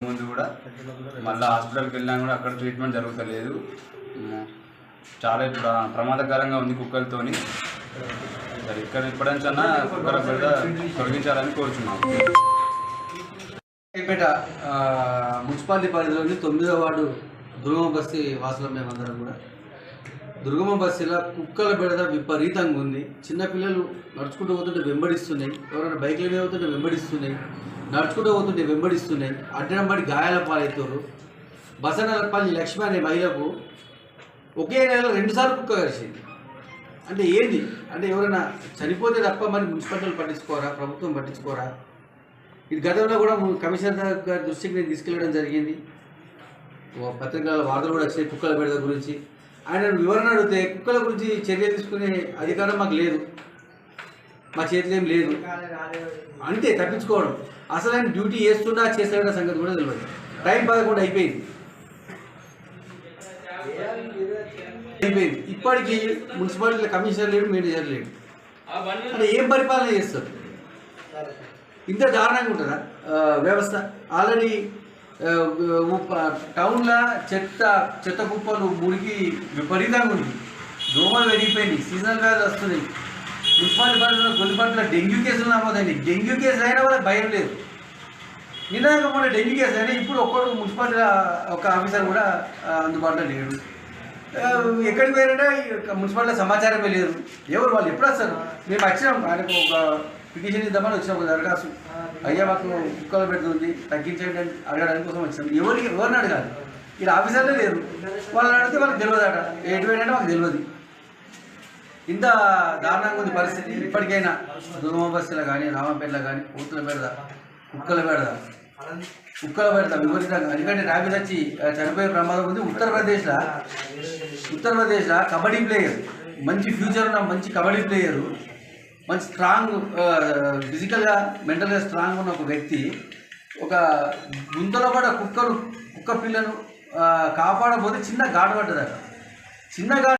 ముందు కూడా మళ్ళీ హాస్పిటల్కి వెళ్ళినా కూడా అక్కడ ట్రీట్మెంట్ జరుగుతలేదు. చాలా ఇప్పుడు ప్రమాదకరంగా ఉంది కుక్కలతోని. సరే ఇక్కడ ఇప్పటికన్నా కుక్కల బిడ్డ తొలగించాలని కోరుచున్నాం. పేట మున్సిపాలిటీ పరిధిలోని 9వ వార్డు దుర్గమ బస్తీ వాసులం మేమందరం కూడా. దుర్గమ బస్తీలో కుక్కల బెడద విపరీతంగా ఉంది. చిన్నపిల్లలు నడుచుకుంటూ పోతుంటే వెంబడిస్తున్నాయి, ఎవరైనా బైక్ల మీద పోతుంటే వెంబడిస్తున్నాయి, నడుచుకుంటూ పోతుంటే వెంబడిస్తున్నాయి, అడ్డం పడి గాయాల పాలవుతారు. బసనపల్లి లక్ష్మి అనే మహిళకు ఒకే నెలలో 2 సార్లు కుక్క కరిచింది. అంటే ఏంది అంటే ఎవరైనా చనిపోతే తప్ప మరి మున్సిపాలిటీలు పట్టించుకోరా, ప్రభుత్వం పట్టించుకోరా? ఇది గతంలో కూడా కమిషనర్ గారి దృష్టికి నేను తీసుకెళ్ళడం జరిగింది. పత్రికల వార్తలు కూడా వచ్చాయి కుక్కల బెడద గురించి. ఆయన వివరణ అడిగితే కుక్కల గురించి చర్య తీసుకునే అధికారం మాకు లేదు, మా చేతిలో ఏం లేదు అంటే తప్పించుకోవడం. అసలు ఆయన డ్యూటీ చేస్తున్నా చేస్తున్న సంగతి కూడా తెలియదు. టైం 11 అయిపోయింది. ఇప్పటికీ మున్సిపాలిటీలో కమిషనర్ లేడు, మేనేజర్ లేడు. అంటే ఏం పరిపాలన చేస్తారు? ఇంత దారుణంగా ఉంటుందా వ్యవస్థ? ఆల్రెడీ టౌన్లో చెత్త కుప్పలు మురికి విపరీతంగా ఉంది. దోమలు పెరిగిపోయినాయి, సీజనల్ వ్యాధులు వస్తున్నాయి. మున్సిపాలిటీ పరిధిలో గొల్లిపట్ల డెంగ్యూ కేసులు నమోదైనాయి. డెంగ్యూ కేసులు అయినా వాళ్ళకి భయం లేదు. నిన్నగా మొన్న డెంగ్యూ కేసు అయినా ఇప్పుడు ఒక్కడు మున్సిపాలిటీ ఒక ఆఫీసర్ కూడా అందుబాటులో లేడు. ఎక్కడికి పోయారంటే మున్సిపాలిటీ సమాచారమే లేదు. ఎవరు వాళ్ళు ఎప్పుడు వస్తారు? మేము వచ్చినాం, ఆయనకు ఒక పిటిషన్ ఇద్దామని వచ్చినాం, ఒక దరఖాస్తు. అయ్యా మాకు కుక్కలు పెడుతుంది తగ్గించండి అని అడగడానికి కోసం వచ్చినాం. ఎవరిని అడగాలి? ఇక్కడ ఆఫీసర్లే లేరు. వాళ్ళని అడిగితే వాళ్ళకి తెలియదట, ఎటువైనా మాకు తెలియదు. ఇంత దారుణంగా ఉంది పరిస్థితి. ఇప్పటికైనా దుర్గమ బస్తీలో కానీ, రామంపేటలో కానీ పూతుల బెడద, కుక్కల బెడద విపరీతంగా. ఎందుకంటే ర్యాబిస్ వచ్చి చనిపోయే ప్రమాదం ఉంది. ఉత్తరప్రదేశ్లో కబడ్డీ ప్లేయర్, మంచి ఫ్యూచర్ ఉన్న మంచి కబడ్డీ ప్లేయరు, మంచి స్ట్రాంగ్ ఫిజికల్గా మెంటల్గా స్ట్రాంగ్ ఉన్న ఒక వ్యక్తి ఒక గుంతలో పడ్డ కుక్క పిల్లను కాపాడబోతే చిన్న ఘాటు పడ్డదట. చిన్న ఘాటు